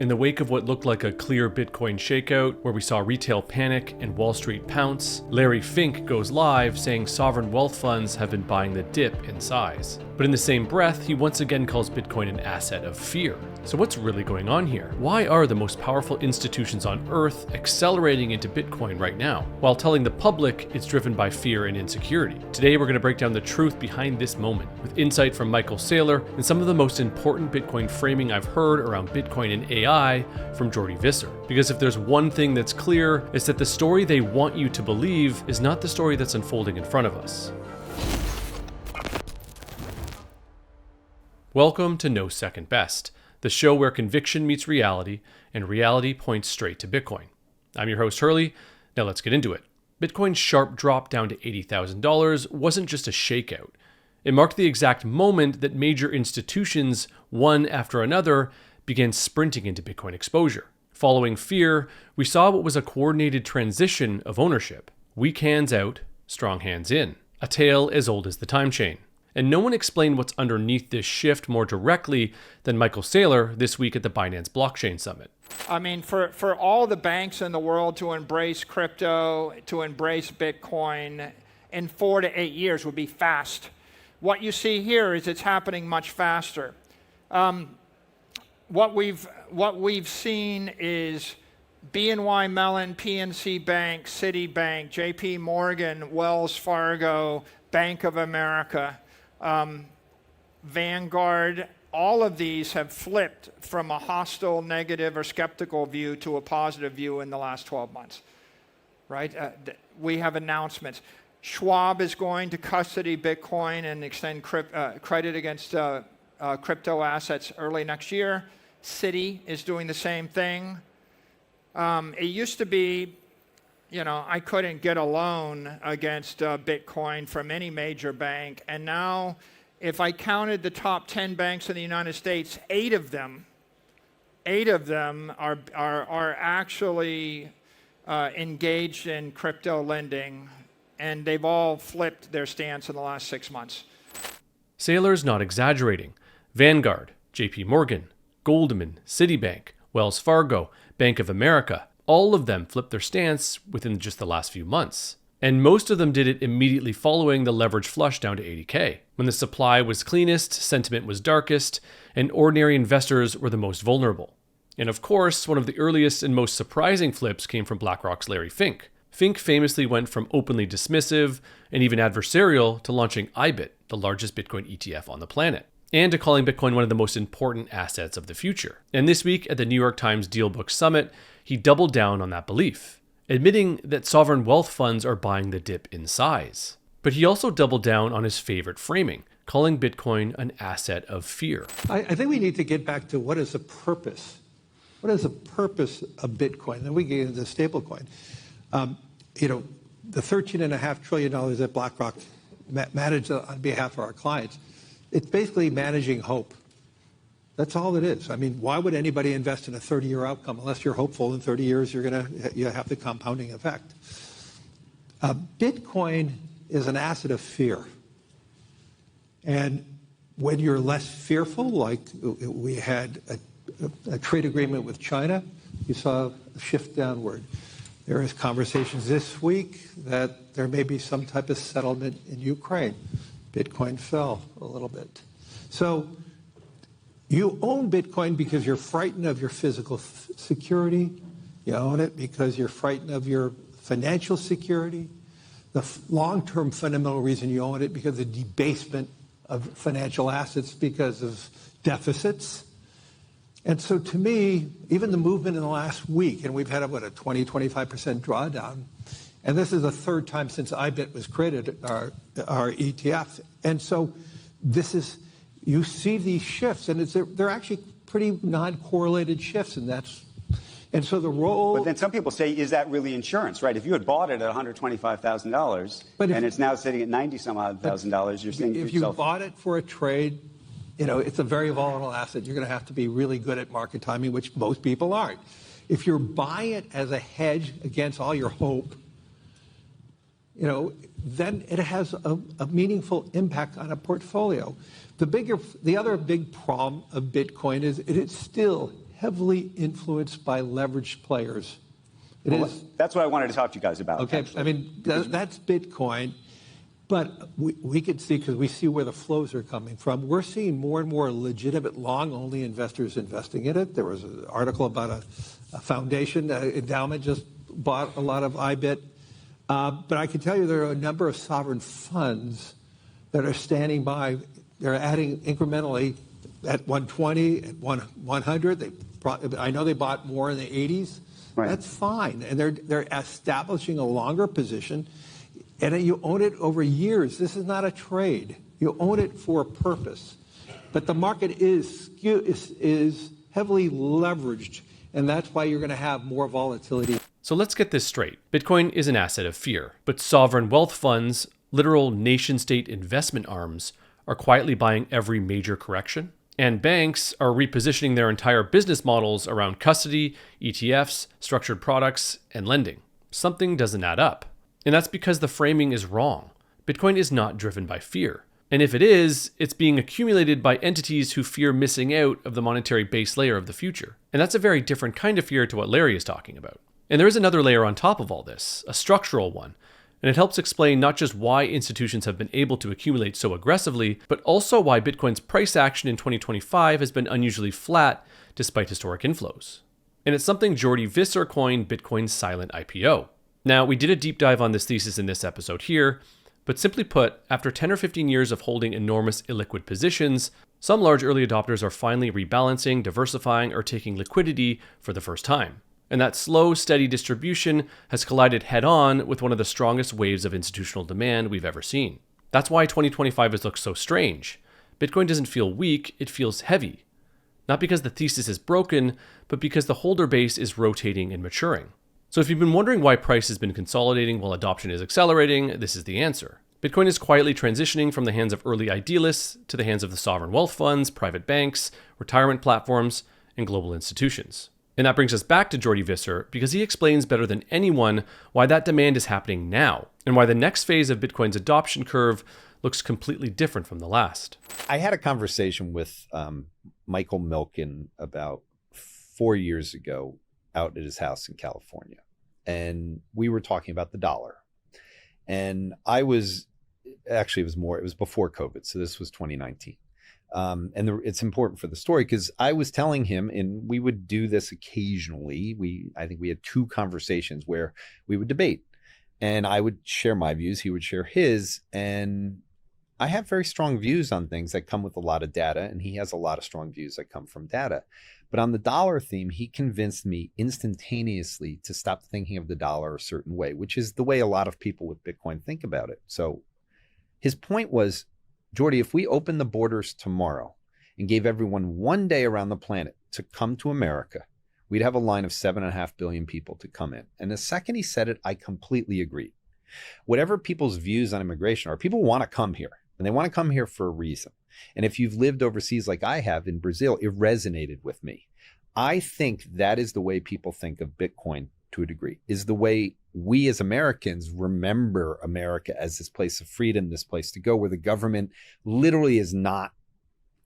In the wake of what looked like a clear Bitcoin shakeout, where we saw retail panic and Wall Street pounce, Larry Fink goes live saying sovereign wealth funds have been buying the dip in size. But in the same breath, he once again calls Bitcoin an asset of fear. So what's really going on here? Why are the most powerful institutions on Earth accelerating into Bitcoin right now, while telling the public it's driven by fear and insecurity? Today we're going to break down the truth behind this moment, with insight from Michael Saylor and some of the most important Bitcoin framing I've heard around Bitcoin and AI from Jordy Visser. Because if there's one thing that's clear, it's that the story they want you to believe is not the story that's unfolding in front of us. Welcome to No Second Best, the show where conviction meets reality and reality points straight to Bitcoin. I'm your host, Hurley. Now let's get into it. Bitcoin's sharp drop down to $80,000 wasn't just a shakeout. It marked the exact moment that major institutions, one after another, began sprinting into Bitcoin exposure. Following fear, we saw what was a coordinated transition of ownership. Weak hands out, strong hands in. A tale as old as the time chain. And no one explained what's underneath this shift more directly than Michael Saylor this week at the Binance Blockchain Summit. I mean, for all the banks in the world to embrace crypto, to embrace Bitcoin in 4 to 8 years would be fast. What you see here is it's happening much faster. What we've seen is BNY Mellon, PNC Bank, Citibank, JP Morgan, Wells Fargo, Bank of America, Vanguard, all of these have flipped from a hostile, negative, or skeptical view to a positive view in the last 12 months, right? We have announcements. Schwab is going to custody Bitcoin and extend credit against crypto assets early next year. Citi is doing the same thing. It used to be, I couldn't get a loan against Bitcoin from any major bank. And now, if I counted the top 10 banks in the United States, 8 of them are actually engaged in crypto lending, and they've all flipped their stance in the last 6 months. Saylor's not exaggerating. Vanguard, JP Morgan, Goldman, Citibank, Wells Fargo, Bank of America, all of them flipped their stance within just the last few months. And most of them did it immediately following the leverage flush down to 80K, when the supply was cleanest, sentiment was darkest, and ordinary investors were the most vulnerable. And of course, one of the earliest and most surprising flips came from BlackRock's Larry Fink. Fink famously went from openly dismissive and even adversarial to launching IBIT, the largest Bitcoin ETF on the planet, and to calling Bitcoin one of the most important assets of the future. And this week at the New York Times Dealbook Summit, he doubled down on that belief, admitting that sovereign wealth funds are buying the dip in size. But he also doubled down on his favorite framing, calling Bitcoin an asset of fear. I think we need to get back to what is the purpose. What is the purpose of Bitcoin? Then we get into stablecoin. The $13.5 trillion that BlackRock managed on behalf of our clients, it's basically managing hope. That's all it is. I mean, why would anybody invest in a 30-year outcome unless you're hopeful in 30 years you have the compounding effect? Bitcoin is an asset of fear. And when you're less fearful, like we had a trade agreement with China, you saw a shift downward. There is conversations this week that there may be some type of settlement in Ukraine. Bitcoin fell a little bit. So you own Bitcoin because you're frightened of your physical security. You own it because you're frightened of your financial security. The long-term fundamental reason you own it because of the debasement of financial assets because of deficits. And so to me, even the movement in the last week, and we've had a 20-25% drawdown, and this is the third time since IBIT was created, our ETF. And so you see these shifts, and they're actually pretty non-correlated shifts, and so the role... But then some people say, is that really insurance, right? If you had bought it at $125,000 and it's now sitting at $90-some-odd thousand, you're saying to yourself... If you bought it for a trade, it's a very volatile asset. You're going to have to be really good at market timing, which most people aren't. If you're buying it as a hedge against all your hope, then it has a meaningful impact on a portfolio. The other big problem of Bitcoin is it is still heavily influenced by leveraged players. That's what I wanted to talk to you guys about. Okay, actually. I mean, that's Bitcoin. But we can see, because we see where the flows are coming from, we're seeing more and more legitimate long-only investors investing in it. There was an article about a foundation, endowment just bought a lot of IBIT. But I can tell you there are a number of sovereign funds that are standing by. They're adding incrementally at 120, at 100. I know they bought more in the 80s. Right. That's fine. And they're establishing a longer position. And you own it over years. This is not a trade. You own it for a purpose. But the market is heavily leveraged, and that's why you're going to have more volatility. So let's get this straight. Bitcoin is an asset of fear, but sovereign wealth funds, literal nation-state investment arms, are quietly buying every major correction. And banks are repositioning their entire business models around custody, ETFs, structured products, and lending. Something doesn't add up. And that's because the framing is wrong. Bitcoin is not driven by fear. And if it is, it's being accumulated by entities who fear missing out of the monetary base layer of the future. And that's a very different kind of fear to what Larry is talking about. And there is another layer on top of all this, a structural one. And it helps explain not just why institutions have been able to accumulate so aggressively, but also why Bitcoin's price action in 2025 has been unusually flat despite historic inflows. And it's something Jordy Visser coined Bitcoin's silent IPO. Now, we did a deep dive on this thesis in this episode here, but simply put, after 10 or 15 years of holding enormous illiquid positions, some large early adopters are finally rebalancing, diversifying, or taking liquidity for the first time. And that slow, steady distribution has collided head-on with one of the strongest waves of institutional demand we've ever seen. That's why 2025 has looked so strange. Bitcoin doesn't feel weak, it feels heavy. Not because the thesis is broken, but because the holder base is rotating and maturing. So if you've been wondering why price has been consolidating while adoption is accelerating, this is the answer. Bitcoin is quietly transitioning from the hands of early idealists to the hands of the sovereign wealth funds, private banks, retirement platforms, and global institutions. And that brings us back to Jordy Visser because he explains better than anyone why that demand is happening now and why the next phase of Bitcoin's adoption curve looks completely different from the last. I had a conversation with Michael Milken about 4 years ago out at his house in California. And we were talking about the dollar. And it was before COVID. So this was 2019. It's important for the story because I was telling him, and we would do this occasionally. I think we had 2 conversations where we would debate and I would share my views. He would share his. And I have very strong views on things that come with a lot of data. And he has a lot of strong views that come from data. But on the dollar theme, he convinced me instantaneously to stop thinking of the dollar a certain way, which is the way a lot of people with Bitcoin think about it. So his point was, Jordy, if we opened the borders tomorrow and gave everyone 1 day around the planet to come to America, we'd have a line of 7.5 billion people to come in. And the second he said it, I completely agreed. Whatever people's views on immigration are, people want to come here and they want to come here for a reason. And if you've lived overseas like I have in Brazil, it resonated with me. I think that is the way people think of Bitcoin to a degree, is the way we as Americans remember America as this place of freedom, this place to go where the government literally is not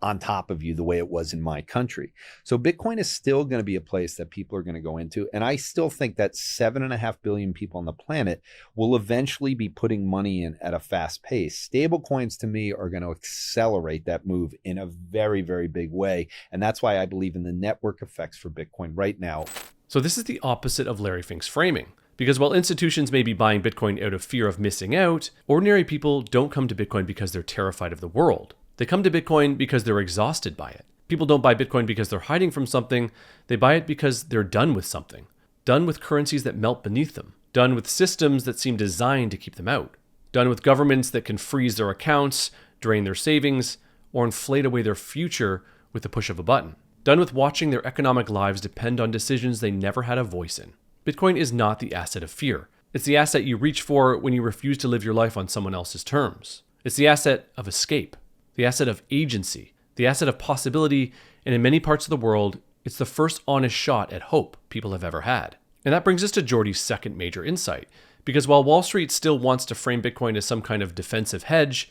on top of you the way it was in my country. So Bitcoin is still going to be a place that people are going to go into. And I still think that 7.5 billion people on the planet will eventually be putting money in at a fast pace. Stable coins to me are going to accelerate that move in a very, very big way. And that's why I believe in the network effects for Bitcoin right now. So this is the opposite of Larry Fink's framing. Because while institutions may be buying Bitcoin out of fear of missing out, ordinary people don't come to Bitcoin because they're terrified of the world. They come to Bitcoin because they're exhausted by it. People don't buy Bitcoin because they're hiding from something. They buy it because they're done with something. Done with currencies that melt beneath them. Done with systems that seem designed to keep them out. Done with governments that can freeze their accounts, drain their savings, or inflate away their future with the push of a button. Done with watching their economic lives depend on decisions they never had a voice in. Bitcoin is not the asset of fear. It's the asset you reach for when you refuse to live your life on someone else's terms. It's the asset of escape, the asset of agency, the asset of possibility, and in many parts of the world, it's the first honest shot at hope people have ever had. And that brings us to Jordy's second major insight, because while Wall Street still wants to frame Bitcoin as some kind of defensive hedge,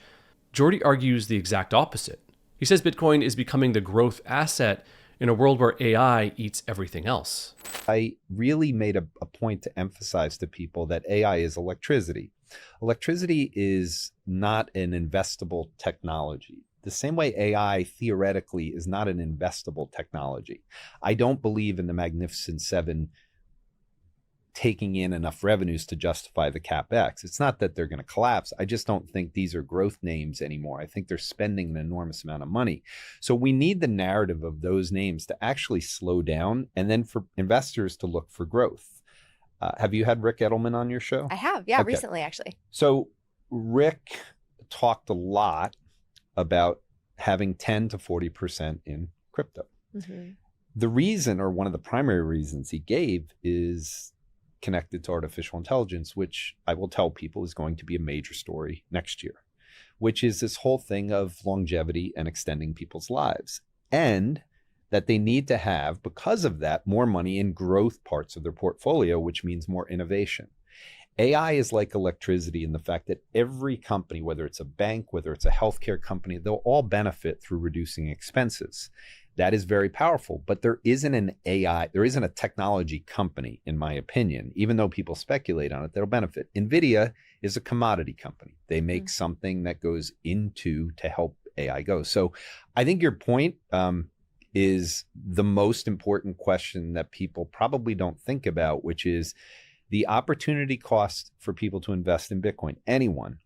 Jordy argues the exact opposite. He says Bitcoin is becoming the growth asset in a world where AI eats everything else. I really made a point to emphasize to people that AI is electricity. Electricity is not an investable technology. The same way AI theoretically is not an investable technology. I don't believe in the Magnificent Seven taking in enough revenues to justify the CapEx. It's not that they're going to collapse. I just don't think these are growth names anymore. I think they're spending an enormous amount of money. So we need the narrative of those names to actually slow down and then for investors to look for growth. Have you had Rick Edelman on your show? I have, yeah, Okay. recently actually. So Rick talked a lot about having 10 to 40% in crypto. Mm-hmm. The reason, or one of the primary reasons he gave, is connected to artificial intelligence, which I will tell people is going to be a major story next year, which is this whole thing of longevity and extending people's lives. And that they need to have, because of that, more money in growth parts of their portfolio, which means more innovation. AI is like electricity in the fact that every company, whether it's a bank, whether it's a healthcare company, they'll all benefit through reducing expenses. That is very powerful, but there isn't a technology company, in my opinion, even though people speculate on it, that'll benefit. NVIDIA is a commodity company. They make something that goes into to help AI go. So I think your point is the most important question that people probably don't think about, which is the opportunity cost for people to invest in Bitcoin. Anyone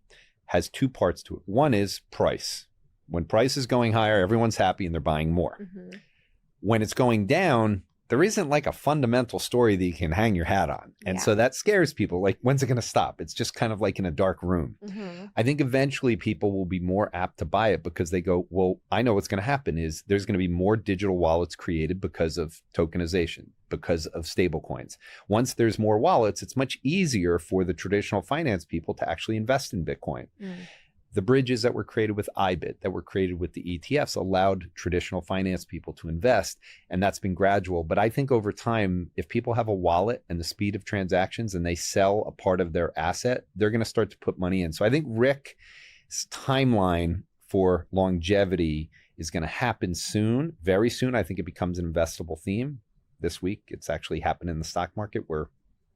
has two parts to it. One is price. When price is going higher, everyone's happy and they're buying more. Mm-hmm. When it's going down, there isn't like a fundamental story that you can hang your hat on. And so that scares people. Like, when's it going to stop? It's just kind of like in a dark room. Mm-hmm. I think eventually people will be more apt to buy it because they go, well, I know what's going to happen is there's going to be more digital wallets created because of tokenization, because of stable coins. Once there's more wallets, it's much easier for the traditional finance people to actually invest in Bitcoin. Mm. The bridges that were created with IBIT, that were created with the ETFs, allowed traditional finance people to invest, and that's been gradual. But I think over time, if people have a wallet and the speed of transactions and they sell a part of their asset, they're going to start to put money in. So I think Rick's timeline for longevity is going to happen soon, very soon. I think it becomes an investable theme. This week, it's actually happened in the stock market where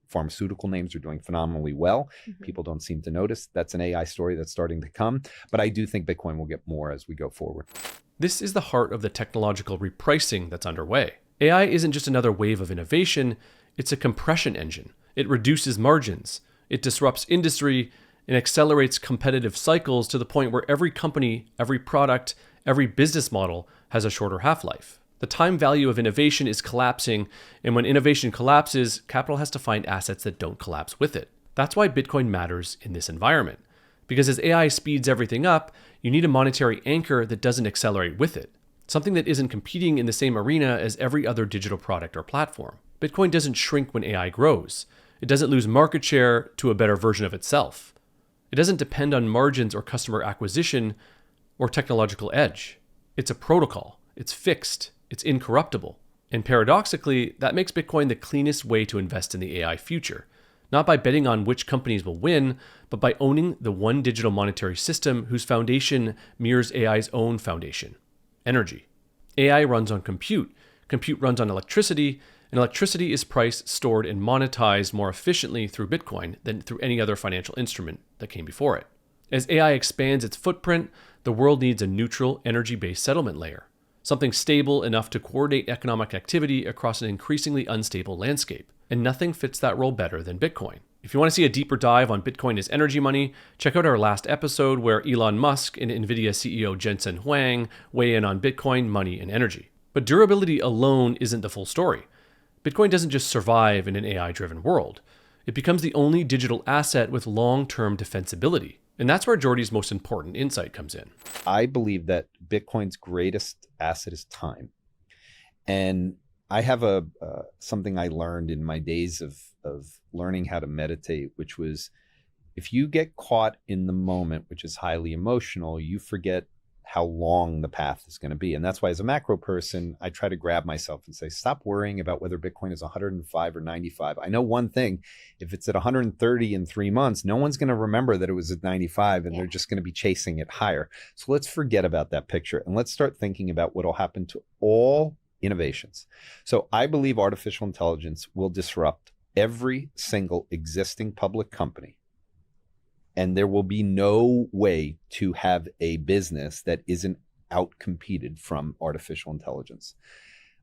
pharmaceutical names are doing phenomenally well. Mm-hmm. People don't seem to notice. That's an AI story that's starting to come. But I do think Bitcoin will get more as we go forward. This is the heart of the technological repricing that's underway. AI isn't just another wave of innovation, it's a compression engine. It reduces margins, it disrupts industry, and accelerates competitive cycles to the point where every company, every product, every business model has a shorter half-life. The time value of innovation is collapsing, and when innovation collapses, capital has to find assets that don't collapse with it. That's why Bitcoin matters in this environment. Because as AI speeds everything up, you need a monetary anchor that doesn't accelerate with it. Something that isn't competing in the same arena as every other digital product or platform. Bitcoin doesn't shrink when AI grows. It doesn't lose market share to a better version of itself. It doesn't depend on margins or customer acquisition or technological edge. It's a protocol. It's fixed. It's incorruptible. And paradoxically, that makes Bitcoin the cleanest way to invest in the AI future. Not by betting on which companies will win, but by owning the one digital monetary system whose foundation mirrors AI's own foundation, energy. AI runs on compute. Compute runs on electricity, and electricity is priced, stored, and monetized more efficiently through Bitcoin than through any other financial instrument that came before it. As AI expands its footprint, the world needs a neutral, energy-based settlement layer. Something stable enough to coordinate economic activity across an increasingly unstable landscape. And nothing fits that role better than Bitcoin. If you want to see a deeper dive on Bitcoin as energy money, check out our last episode where Elon Musk and NVIDIA CEO Jensen Huang weigh in on Bitcoin, money, and energy. But durability alone isn't the full story. Bitcoin doesn't just survive in an AI-driven world. It becomes the only digital asset with long-term defensibility. And that's where Jordy's most important insight comes in. I believe that Bitcoin's greatest asset is time. And I have something I learned in my days of learning how to meditate, which was if you get caught in the moment, which is highly emotional, you forget how long the path is going to be. And that's why as a macro person, I try to grab myself and say, stop worrying about whether Bitcoin is 105 or 95. I know one thing, if it's at 130 in 3 months, no one's going to remember that it was at 95 and they're just going to be chasing it higher. So let's forget about that picture and let's start thinking about what will happen to all innovations. So I believe artificial intelligence will disrupt every single existing public company. And there will be no way to have a business that isn't outcompeted from artificial intelligence.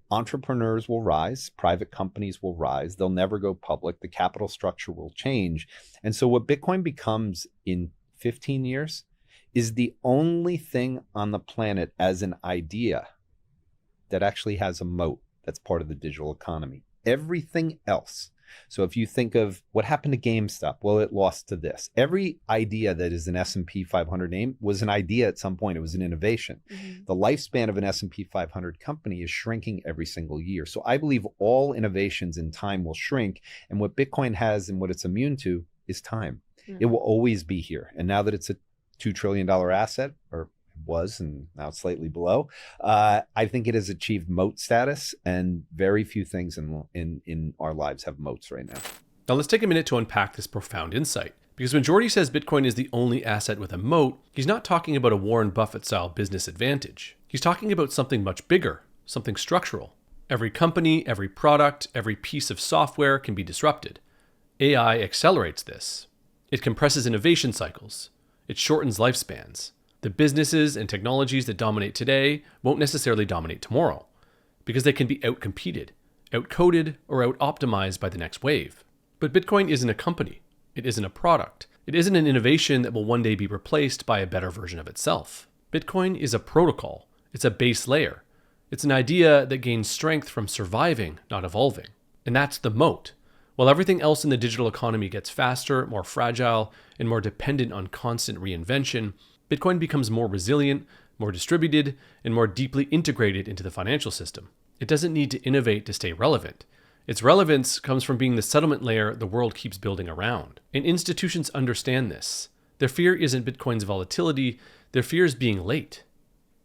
Entrepreneurs will rise, private companies will rise, they'll never go public, the capital structure will change. And so what Bitcoin becomes in 15 years is the only thing on the planet as an idea that actually has a moat that's part of the digital economy. Everything else. So if you think of what happened to GameStop, well, it lost to this. Every idea that is an S&P 500 name was an idea at some point. It was an innovation. Mm-hmm. The lifespan of an S&P 500 company is shrinking every single year. So I believe all innovations in time will shrink. And what Bitcoin has and what it's immune to is time. Mm-hmm. It will always be here. And now that it's a $2 trillion asset, or was, and now it's slightly below, I think it has achieved moat status, and very few things in our lives have moats right now. Now let's take a minute to unpack this profound insight. Because when Jordy says Bitcoin is the only asset with a moat, he's not talking about a Warren Buffett-style business advantage. He's talking about something much bigger, something structural. Every company, every product, every piece of software can be disrupted. AI accelerates this. It compresses innovation cycles. It shortens lifespans. The businesses and technologies that dominate today won't necessarily dominate tomorrow because they can be outcompeted, outcoded, or out-optimized by the next wave. But Bitcoin isn't a company. It isn't a product. It isn't an innovation that will one day be replaced by a better version of itself. Bitcoin is a protocol. It's a base layer. It's an idea that gains strength from surviving, not evolving. And that's the moat. While everything else in the digital economy gets faster, more fragile, and more dependent on constant reinvention, Bitcoin becomes more resilient, more distributed, and more deeply integrated into the financial system. It doesn't need to innovate to stay relevant. Its relevance comes from being the settlement layer the world keeps building around. And institutions understand this. Their fear isn't Bitcoin's volatility, their fear is being late.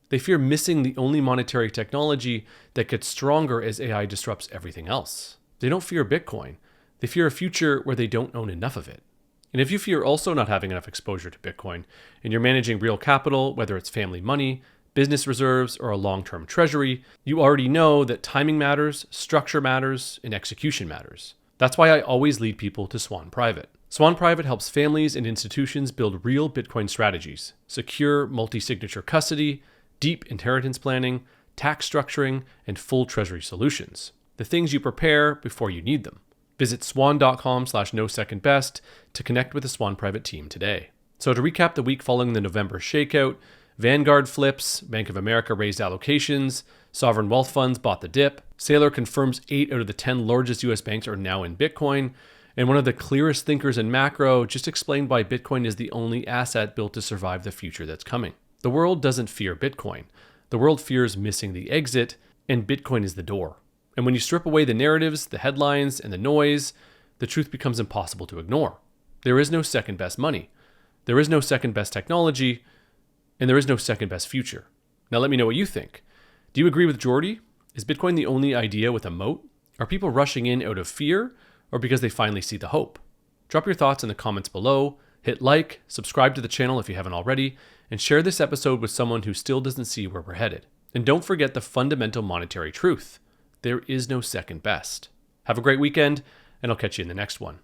They fear missing the only monetary technology that gets stronger as AI disrupts everything else. They don't fear Bitcoin. They fear a future where they don't own enough of it. And if you fear also not having enough exposure to Bitcoin, and you're managing real capital, whether it's family money, business reserves, or a long-term treasury, you already know that timing matters, structure matters, and execution matters. That's why I always lead people to Swan Private. Swan Private helps families and institutions build real Bitcoin strategies, secure multi-signature custody, deep inheritance planning, tax structuring, and full treasury solutions. The things you prepare before you need them. Visit swan.com/no-second-best to connect with the Swan Private team today. So to recap the week following the November shakeout, Vanguard flips, Bank of America raised allocations, sovereign wealth funds bought the dip, Saylor confirms 8 out of the 10 largest US banks are now in Bitcoin, and one of the clearest thinkers in macro just explained why Bitcoin is the only asset built to survive the future that's coming. The world doesn't fear Bitcoin. The world fears missing the exit, and Bitcoin is the door. And when you strip away the narratives, the headlines, and the noise, the truth becomes impossible to ignore. There is no second best money. There is no second best technology, and there is no second best future. Now let me know what you think. Do you agree with Jordy? Is Bitcoin the only idea with a moat? Are people rushing in out of fear, or because they finally see the hope? Drop your thoughts in the comments below, hit like, subscribe to the channel if you haven't already, and share this episode with someone who still doesn't see where we're headed. And don't forget the fundamental monetary truth. There is no second best. Have a great weekend, and I'll catch you in the next one.